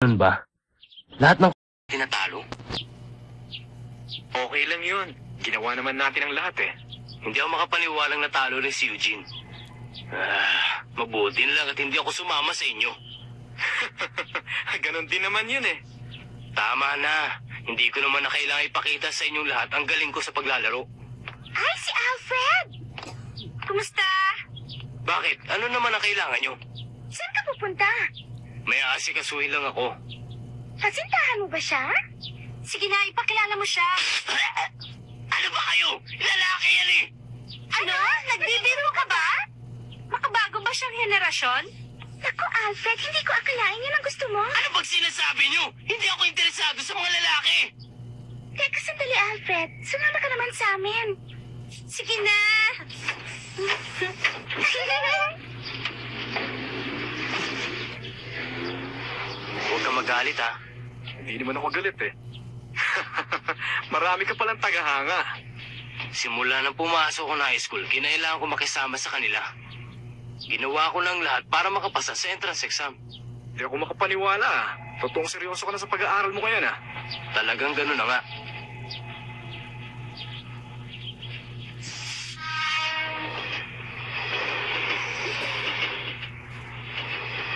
Ganun ba? Lahat ng tinatalo? Okay lang yun. Ginawa naman natin ang lahat eh. Hindi ako makapaniwalang natalo rin si Eugene. Mabuti na lang at hindi ako sumama sa inyo. Ganon din naman yun eh. Tama na. Hindi ko naman na kailangan ipakita sa inyong lahat ang galing ko sa paglalaro. Ay, si Alfred! Kumusta? Bakit? Ano naman ang kailangan nyo? Saan ka pupunta? May aasikasuhin lang ako. Kasintahan mo ba siya? Sige na, ipakilala mo siya. Ano ba kayo? Lalaki yan eh! Ano? Nagbibiro ka ba? Makabago ba siyang henerasyon? Naku, Alfred, hindi ko akalain yan ang gusto mo. Ano bang sinasabi nyo? Hindi ako interesado sa mga lalaki! Teka, sandali, Alfred. Sumama ka naman sa amin. Sige na. Huwag kang magalit ha. Hindi naman ako galit eh. Marami ka palang tagahanga. Simula nang pumasok ko na high school, kinailangan ko makisama sa kanila. Ginawa ko ng lahat para makapasa sa entrance exam. Hindi ako makapaniwala ah. Totoong seryoso ka na sa pag-aaral mo ngayon ah. Talagang ganun na nga.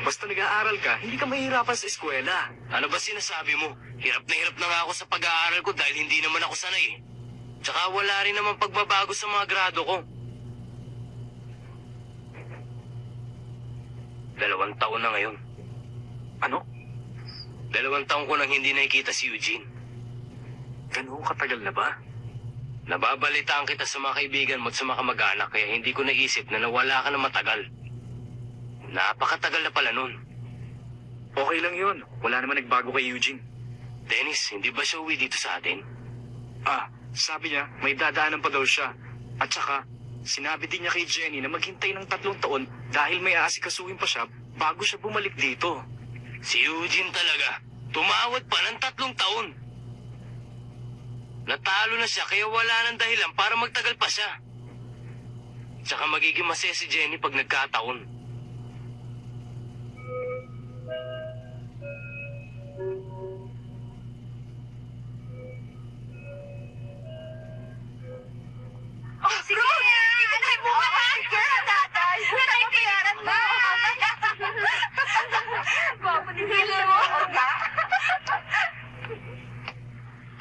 Basta nag-aaral ka, hindi ka mahihirapan sa eskwela. Ano ba sinasabi mo? Hirap na nga ako sa pag-aaral ko dahil hindi naman ako sanay eh. Tsaka wala rin naman pagbabago sa mga grado ko. 2 taon na ngayon. Ano? 2 taon ko nang hindi nakikita si Eugene. Ganoong katagal na ba? Nababalitaan kita sa mga kaibigan mo at sa mga kamag-anak kaya hindi ko naisip na nawala ka na matagal. Napakatagal na pala nun. Okay lang yun. Wala naman nagbago kay Eugene. Dennis, hindi ba siya uwi dito sa atin? Sabi niya, may dadaanan pa daw siya. At saka, sinabi din niya kay Jenny na maghintay ng 3 taon dahil may aasikasuhin pa siya bago siya bumalik dito. Si Eugene talaga. Tumawad pa ng 3 taon. Natalo na siya kaya wala nang dahilan para magtagal pa siya. Tsaka magiging masaya si Jenny pag nagkataon. Sige, itay mo ka ba? Tatay, natayaran mo. Gwapo din mo.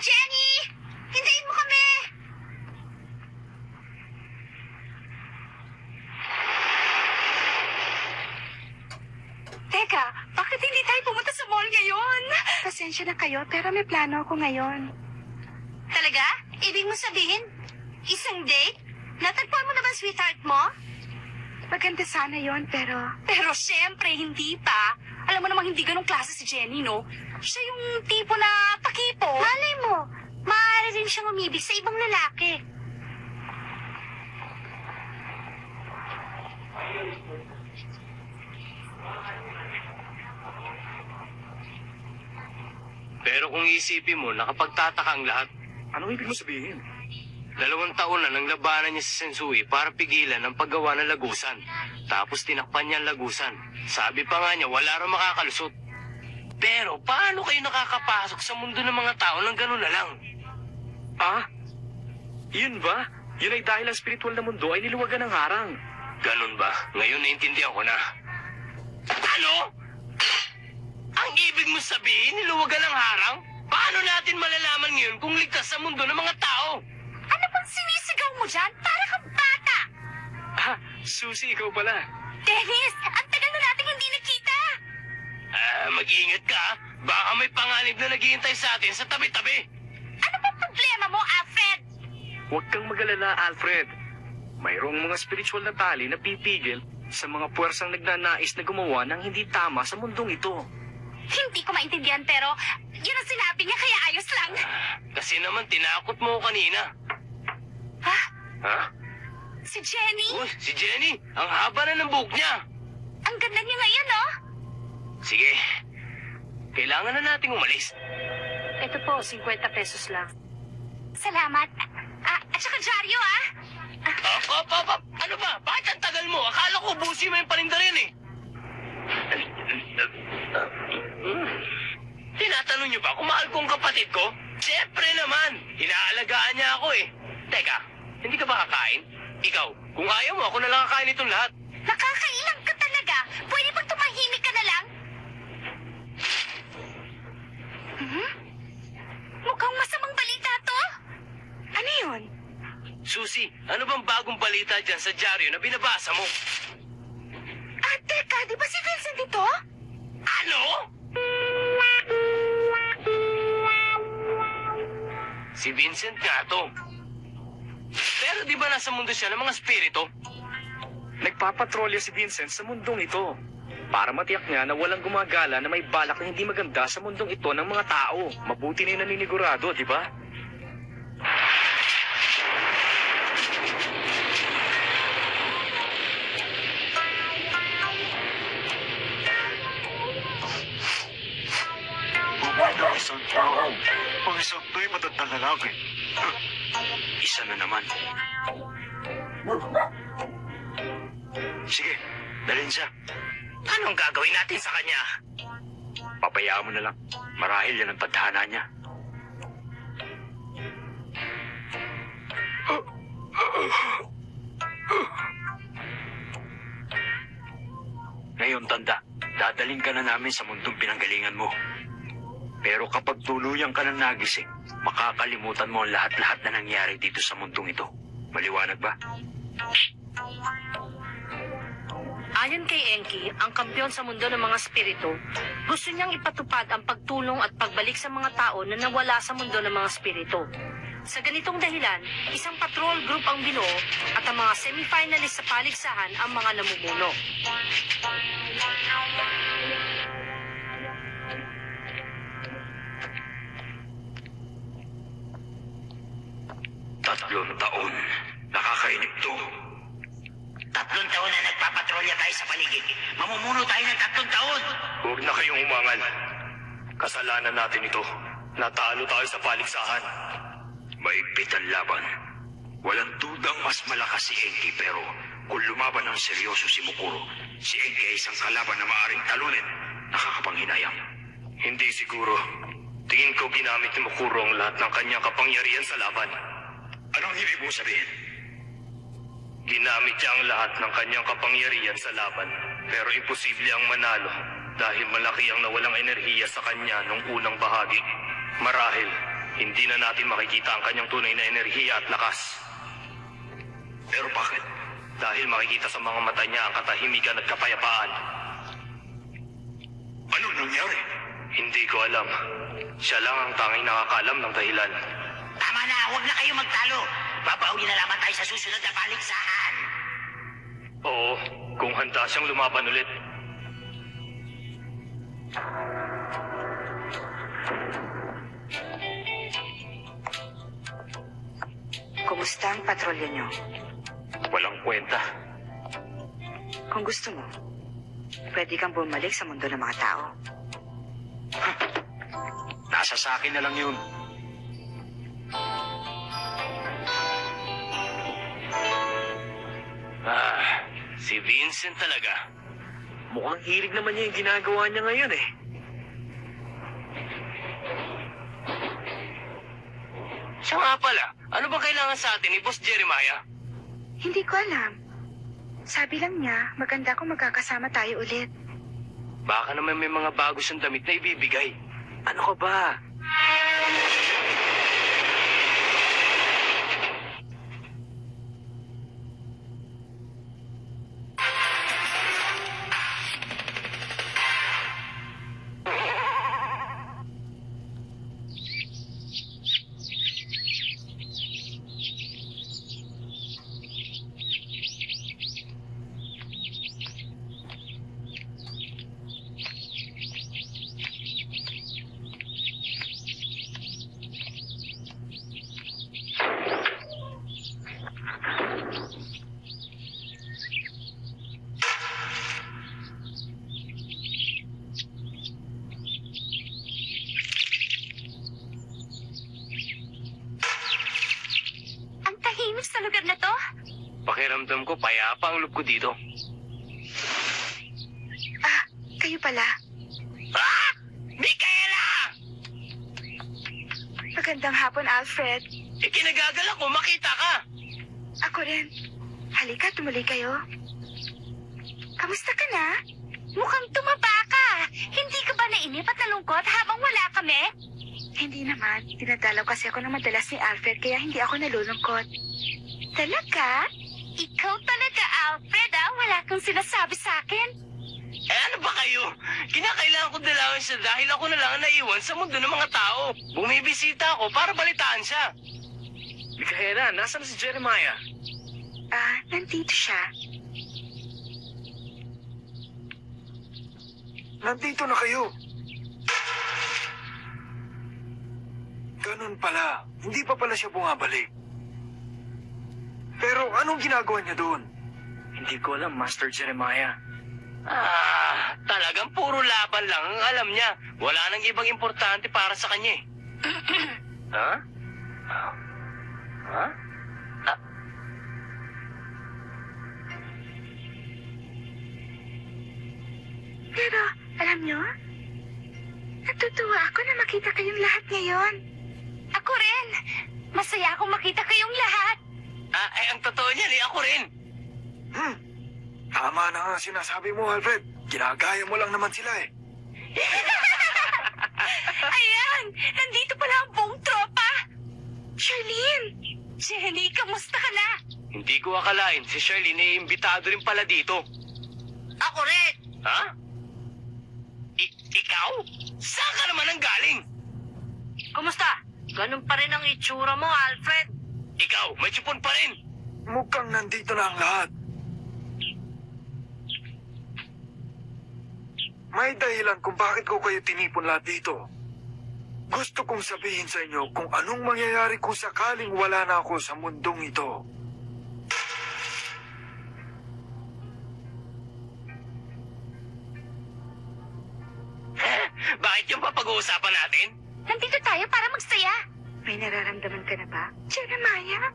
Jenny! Hintayin mo kami! Teka, bakit hindi tayo pumunta sa mall ngayon? Pasensya na kayo, pero may plano ako ngayon. Talaga? Ibig mo sabihin, isang date? Natagpuan mo na ba ang sweetheart mo? Maganda sana yon pero... Pero syempre, hindi pa. Alam mo namang hindi ganong klase si Jenny, no? Siya yung tipo na pakipo. Malay mo, maaari rin siyang umibig sa ibang lalaki. Pero kung isipin mo, nakapagtataka ang lahat. Anong ibig mo sabihin? 2 taon na nang labanan niya sa Sensui para pigilan ang paggawa ng lagusan. Tapos tinakpan niya ang lagusan. Sabi pa nga niya, wala raw makakalusot. Pero paano kayo nakakapasok sa mundo ng mga tao ng gano'n na lang? Yun ba? Yun ay dahil ang spiritual na mundo ay niluwagan ng harang. Ganun ba? Ngayon naintindihan ko na. Ano? Ang ibig mo sabihin, niluwagan ng harang? Paano natin malalaman ngayon kung ligtas sa mundo ng mga tao? Ano bang sinisigaw mo dyan? Para kang bata! Susie, ikaw pala. Dennis, ang tagal na natin hindi nakita! Mag-iingat ka. Baka may panganib na naghihintay sa atin sa tabi-tabi. Ano bang problema mo, Alfred? Huwag kang magalala, Alfred. Mayroong mga spiritual na tali na pipigil sa mga puwersang nagnanais na gumawa ng hindi tama sa mundong ito. Hindi ko maintindihan pero yun ang sinabi niya kaya ayos lang. Kasi naman tinakot mo ko kanina. Ha? Si Jenny? Uy, si Jenny. Ang haba na ng buhok niya. Ang ganda niya ngayon, no? Sige. Kailangan na nating umalis. Ito po, 50 pesos lang. Salamat. At saka dyaryo, Op. Ano ba? Bakit ang tagal mo? Akala ko busi mo yung paninda rin eh. Tinatanong niyo ba kung mahal ko ang kapatid ko? Siyempre naman! Inaalagaan niya ako eh. Teka, hindi ka ba kakain? Ikaw, kung ayaw mo, ako na lang kakain itong lahat. Nakakailang ka talaga. Pwede bang tumahimik ka na lang? Mukhang masamang balita to. Ano yun? Susi, ano bang bagong balita dyan sa dyaryo na binabasa mo? Teka, di ba si Vincent ito? Ano? Si Vincent nga to. Pero di ba nasa mundo siya ng mga spirito? Nagpapatrolya si Vincent sa mundong ito. Para matiyak niya na walang gumagala na may balak na hindi maganda sa mundong ito ng mga tao. Mabuti na yung naninigurado, di ba? Bumay ng isang tao. Ang isang to'y matandang lalaki. Isa na naman. Sige, dalhin siya. Anong gagawin natin sa kanya? Papayaan mo na lang. Marahil yan ang tadhana niya. Ngayon, tanda, dadaling ka na namin sa mundong pinanggalingan mo. Pero kapag tuluyan ka ng nagising, makakalimutan mo ang lahat-lahat na nangyari dito sa mundong ito. Maliwanag ba? Ayon kay Enki, ang kampiyon sa mundo ng mga spirito, gusto niyang ipatupad ang pagtulong at pagbalik sa mga tao na nawala sa mundo ng mga spirito. Sa ganitong dahilan, isang patrol group ang binuo at ang mga semifinalist sa paligsahan ang mga namumuno. Tatlong taon. Nakakainip to. 3 taon na nagpapatrolya tayo sa paligid. Mamumuno tayo ng 3 taon. Huwag na kayong umangal. Kasalanan natin ito. Natalo tayo sa paligsahan. Maigpit ang laban. Walang dudang mas malakas si Enki, pero kung lumaban ng seryoso si Mukuro, si Enki ay isang kalaban na maaaring talunin. Nakakapanghinayang. Hindi siguro. Tingin ko ginamit ni Mukuro ang lahat ng kanyang kapangyarihan sa laban. Anong ibig mo sabihin? Ginamit niya ang lahat ng kanyang kapangyarihan sa laban. Pero imposible ang manalo dahil malaki ang nawalang enerhiya sa kanya nung unang bahagi. Marahil, hindi na natin makikita ang kanyang tunay na enerhiya at lakas. Pero bakit? Dahil makikita sa mga mata niya ang katahimikan at kapayapaan. Anong nangyari? Hindi ko alam. Siya lang ang tanging nakakaalam ng dahilan. Tama na, huwag na kayo magtalo. Babawi na lamang tayo sa susunod na paligsahan. Oo, kung handa siyang lumaban ulit. Kumusta ang patrolya niyo? Walang kwenta. Kung gusto mo, pwede kang bumalik sa mundo ng mga tao. Nasa sa akin na lang yun. Si Vincent talaga. Mukhang hilig naman niya yung ginagawa niya ngayon eh. Siya nga pala, ano ba kailangan sa atin ni Boss Jeremiah? Hindi ko alam. Sabi lang niya, maganda kung magkakasama tayo ulit. Baka naman may mga bago siyang damit na ibibigay. Ano ka ba? Tahimik sa lugar na to? Pakiramdam ko, payapa ang loob ko dito. Kayo pala. Ah! Micaela! Magandang hapon, Alfred. Kinagagalak ko, makita ka. Ako rin. Halika, tumuloy kayo. Kamusta ka na? Mukhang tumaba ka. Hindi ka ba nainip at nalungkot habang wala kami? Hindi naman. Dinadalaw kasi ako ng madalas ni Alfred kaya hindi ako nalulungkot. Talaga? Ikaw talaga, Alfred, ah. Wala kang sinasabi sa akin. Ano ba kayo? Kinakailangan ko dalawin siya dahil ako na lang ang naiwan sa mundo ng mga tao. Bumibisita ako para balitaan siya. Micaela, nasaan si Jeremiah? Nandito siya. Nandito na kayo. Ganun pala. Hindi pa pala siya bumabalik. Pero anong ginagawa niya doon? Hindi ko alam, Master Jeremiah. Talagang puro laban lang ang alam niya. Wala nang ibang importante para sa kanya eh. Ha? Ha? Pero, alam nyo? Natutuwa ako na makita kayong lahat ngayon. Ako rin. Masaya akong makita kayong lahat. Ang totoo niyan eh, ako rin. Tama na nga sinasabi mo, Alfred. Ginagaya mo lang naman sila eh. Ayan! Nandito pala ang buong tropa! Charlene! Jenny, kamusta ka na? Hindi ko akalain si Charlene ay imbitado rin pala dito. Ako rin! Ha? Ikaw? Saan ka naman ang galing? Kumusta? Ganun pa rin ang itsura mo, Alfred. Ikaw, may tsipon pa rin. Mukhang nandito na ang lahat. May dahilan kung bakit ko kayo tinipon lahat dito. Gusto kong sabihin sa inyo kung anong mangyayari kung sakaling wala na ako sa mundong ito. Bakit yung papag-uusapan natin? Nandito tayo para magsaya. May nararamdaman ka na ba? Jeremiah?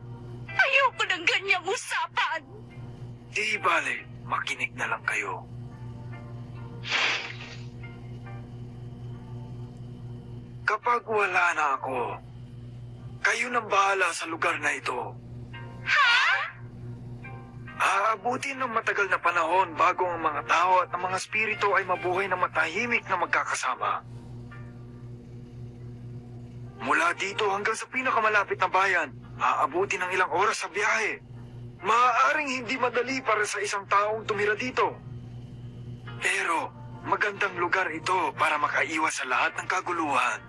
Ayoko ng ganyang usapan. Di bale, makinig na lang kayo. Kapag wala na ako, kayo nang bahala sa lugar na ito. Aabutin ng matagal na panahon bago ang mga tao at ang mga spirito ay mabuhay na matahimik na magkakasama. Mula dito hanggang sa pinakamalapit na bayan, aabutin ng ilang oras sa biyahe. Maaaring hindi madali para sa isang taong tumira dito. Pero magandang lugar ito para makaiwas sa lahat ng kaguluhan.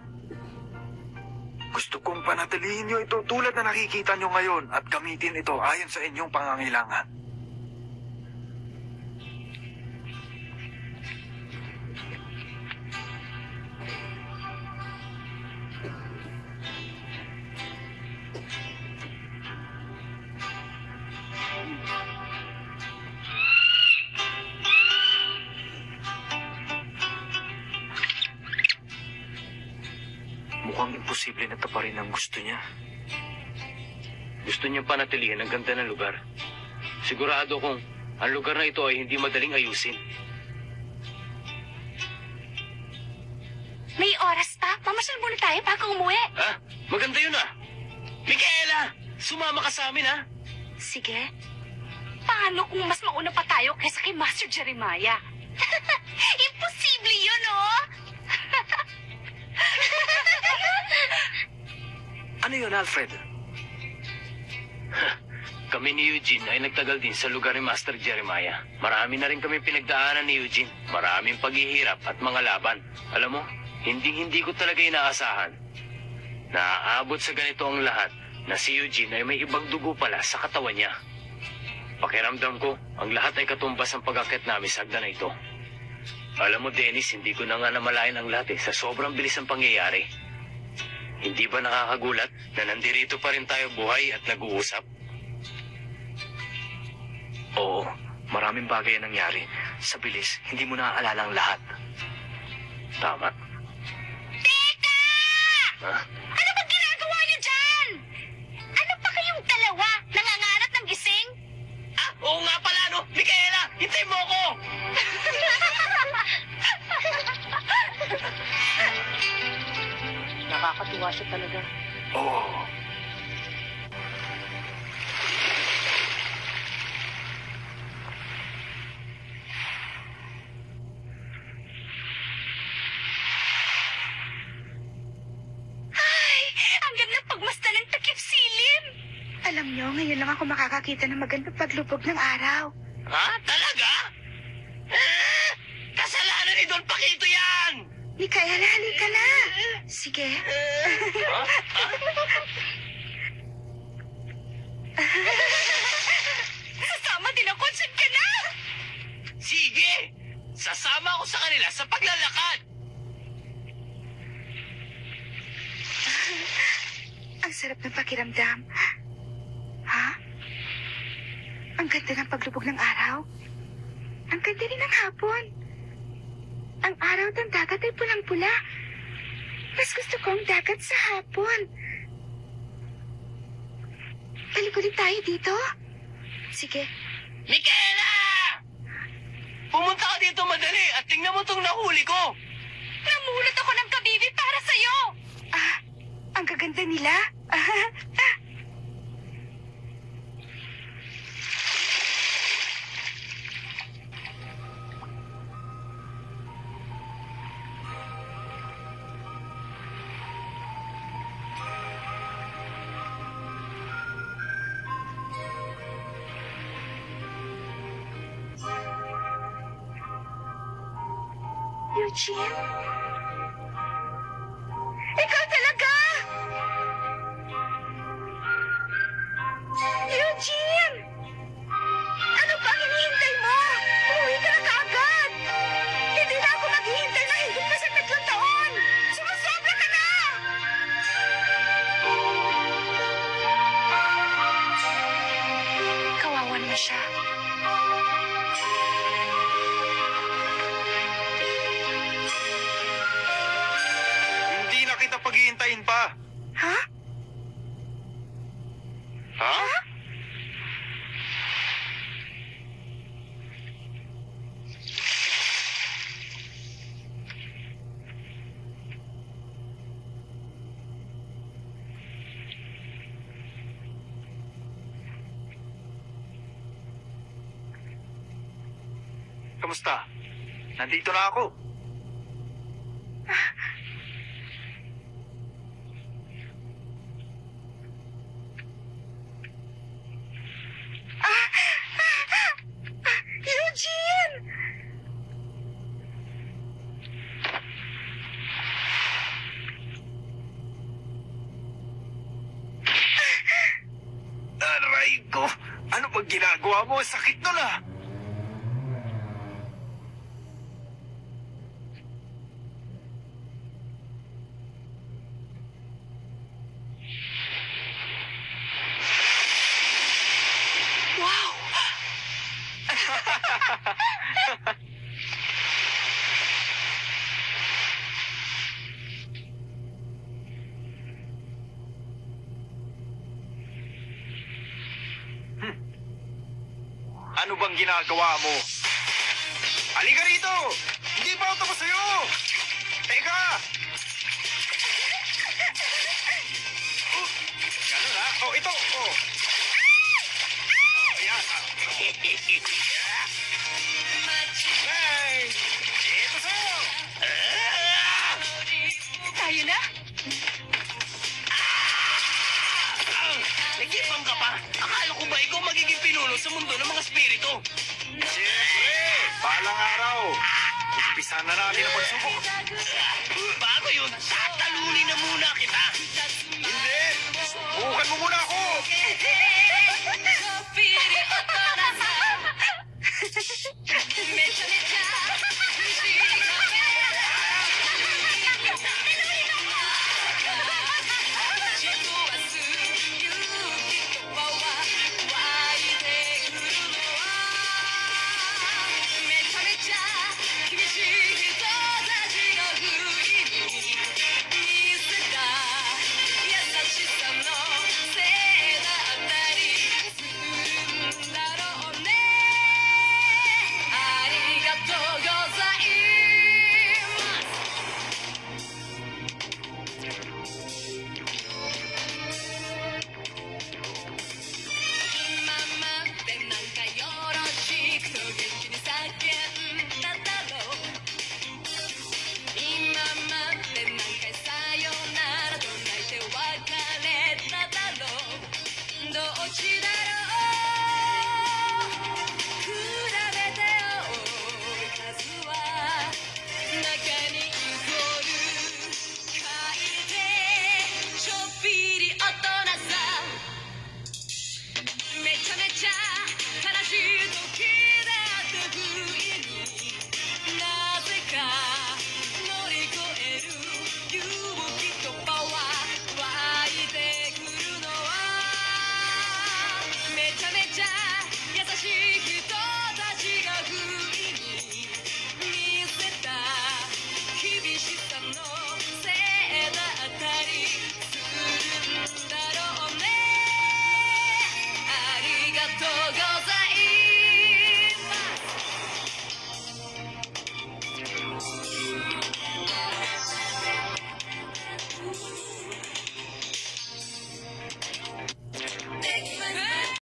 Gusto kong panatilihin niyo ito tulad na nakikita niyo ngayon at gamitin ito ayon sa inyong pangangailangan. Mukhang imposible na taparin ang gusto niya. Gusto niyang panatilihin ang ganda ng lugar. Sigurado kong ang lugar na ito ay hindi madaling ayusin. May oras pa. Mamasyal muna tayo bago umuwi. Maganda yun ah. Micaela, sumama ka sa amin ah. Sige. Paano kung mas mauna pa tayo kaysa kay Master Jeremiah? Imposible yun, oh! Ano yun, Alfred? Kami ni Eugene ay nagtagal din sa lugar ni Master Jeremiah. Marami na rin kami pinagdaanan ni Eugene. Maraming paghihirap at mga laban. Alam mo, hindi ko talaga inaasahan. Naaabot sa ganito ang lahat na si Eugene ay may ibang dugo pala sa katawan niya. Pakiramdam ko, ang lahat ay katumbas ang pag-akit namin sa hagdan na ito. Alam mo, Dennis, hindi ko na nga namalayan ang lahat sa sobrang bilis ng pangyayari. Hindi ba nakakagulat na nandirito pa rin tayo buhay at nag-uusap? Oo, maraming bagay ang nangyari. Sa bilis, hindi mo naaalala ang lahat. Tama. Teka! Ha? Ano bang ginagawa niyo dyan? Ano pa kayong dalawa? Nangangarap ng gising? Oo nga pala, no? Micaela, hintay mo ako! Nakakatuwa siya talaga. Oo. Ay, ang ganda pagmasdan ng takip silim. Alam nyo, ngayon lang ako makakakita ng magandang paglubog ng araw. Ha? Talaga? Kasalanan ni Don Paquito yan! Mikael, halika na. Sige. Sasama din ako, saan ka na? Sige! Sasama ako sa kanila sa paglalakad! Ang sarap ng pakiramdam. Ha? Ang ganda ng paglubog ng araw. Ang ganda rin ng hapon. Ang araw at ang dagat ay pulang-pula. Mas gusto ko ang dagat sa hapon. Paligurin tayo dito. Sige. Michaela! Pumunta ka dito madali at tingnan mo tong nahuli ko! Namulot ako ng kabibi para sa'yo. Ah, ang gaganda nila. Eugene? Ikaw talaga! Eugene! Ano pa ang hinihintay mo? Umuwi ka na kaagad! Hindi na ako maghihintay na higit pa sa 3 taon! Sumusobra ka na! Kawawa naman siya. Hindi na kita paghihintayin pa. Ha? Ha? Kamusta? Nandito na ako. Eugene! Aray ko! Ano bang ginagawa mo? Sakit nun ah! Wow! Ano bang ginagawa mo? Halika rito! Hindi pa ako tapos sa'yo! Teka! Ganun ha? Oh, ito! Oh! Yan! Hey! Ito sa'yo! Tayo na? Nagipang ka pa! Akala ko ba ikaw magiging pinuno sa mundo ng mga spirito? Siyempre! Balang araw! Umpisa na natin ang pagsubok.